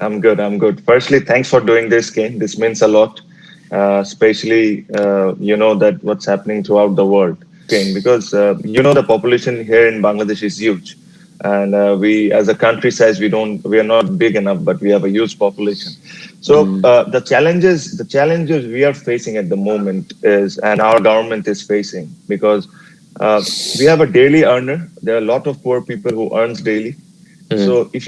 I'm good. I'm good. Firstly, thanks for doing this, Kane. This means a lot, especially that what's happening throughout the world, Kane, because the population here in Bangladesh is huge, and we, as a country size, we are not big enough, but we have a huge population. So the challenges we are facing at the moment is, and our government is facing, because uh, we have a daily earner. There are a lot of poor people who earns daily. Mm. So if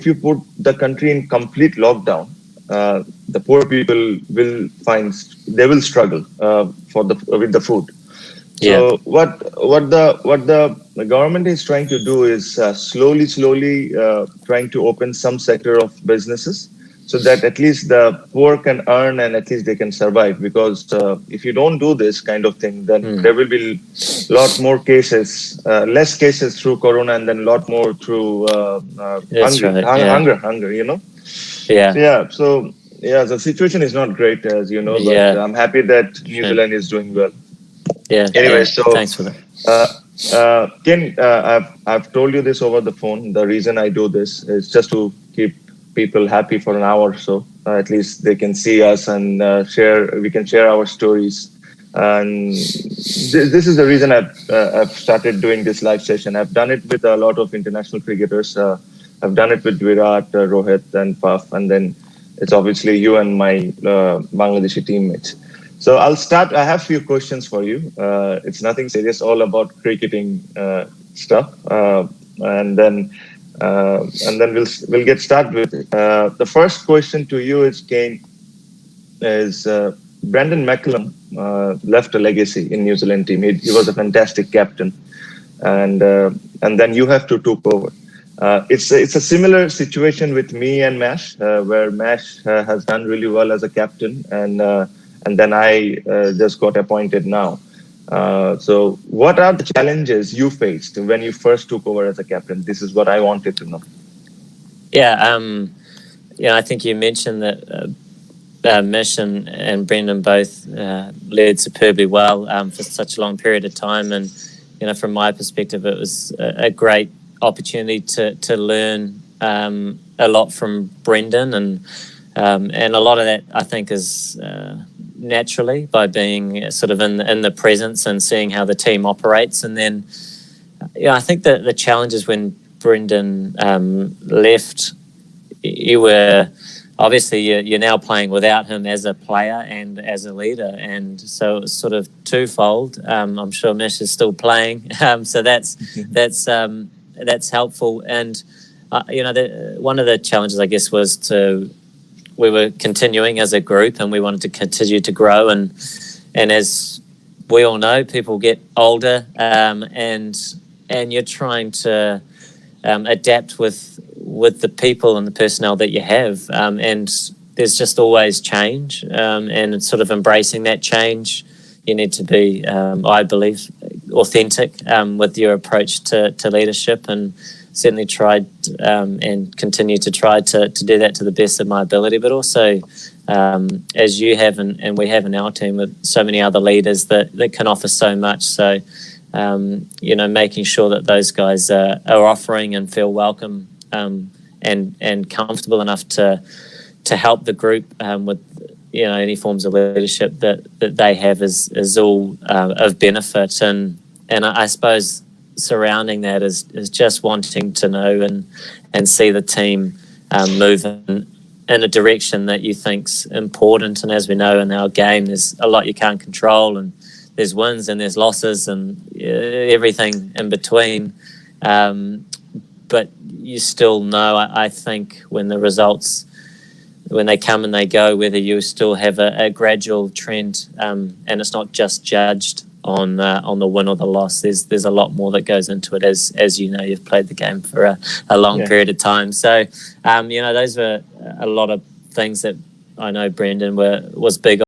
you put the country in complete lockdown, the poor people will struggle for the with the food. Yeah. So what the government is trying to do is slowly trying to open some sector of businesses, so that at least the poor can earn and at least they can survive. Because if you don't do this kind of thing, then Mm. there will be lot more cases, less cases through corona, and then a lot more through That's right. Yeah. hunger. Yeah. So yeah, the situation is not great, as you know, but Yeah. I'm happy that New Shame. Zealand is doing well. Yeah. Anyway, Yeah. so Thanks for that. uh, Ken, I've told you this over the phone. The reason I do this is just to keep people happy for an hour or so. At least they can see us and share. We can share our stories. And this is the reason I've started doing this live session. I've done it with a lot of international cricketers. I've done it with Virat, Rohit, and Puff, and then it's obviously you and my Bangladeshi teammates. So I'll start. I have a few questions for you. It's nothing serious, all about cricketing stuff, and then we'll get started with it. The first question to you is, Kane, is Brandon McCullum left a legacy in New Zealand team. He was a fantastic captain, and then you have to took over. It's a similar situation with me and Mash, where Mash has done really well as a captain, and then I just got appointed now. So what are the challenges you faced when you first took over as a captain? This is what I wanted to know. Yeah. I think you mentioned that Mish and Brendan both led superbly well for such a long period of time, and from my perspective, it was a great opportunity to learn a lot from Brendan, and a lot of that I think is naturally by being sort of in the presence and seeing how the team operates. And then I think that the challenges when Brendan left, you were obviously you're now playing without him as a player and as a leader, and so it's sort of twofold. I'm sure Mish is still playing, so that's helpful. And one of the challenges, I guess, was we were continuing as a group, and we wanted to continue to grow, and as we all know, people get older, and you're trying to adapt with the people and the personnel that you have, and there's just always change, and sort of embracing that change. You need to be, I believe, authentic with your approach to leadership, and certainly tried and continue to try to do that to the best of my ability. But also, as you have and we have in our team, with so many other leaders that can offer so much. So, making sure that those guys are offering and feel welcome and comfortable enough to help the group with any forms of leadership that they have is all of benefit. And I suppose surrounding that is just wanting to know and see the team move in a direction that you think's important. And as we know in our game, there's a lot you can't control, and there's wins and there's losses and everything in between. But you still know, I think, when the results, when they come and they go, whether you still have a gradual trend, and it's not just judged on the win or the loss. There's a lot more that goes into it, as you know, you've played the game for a long period of time. So, those were a lot of things that I know Brendan was big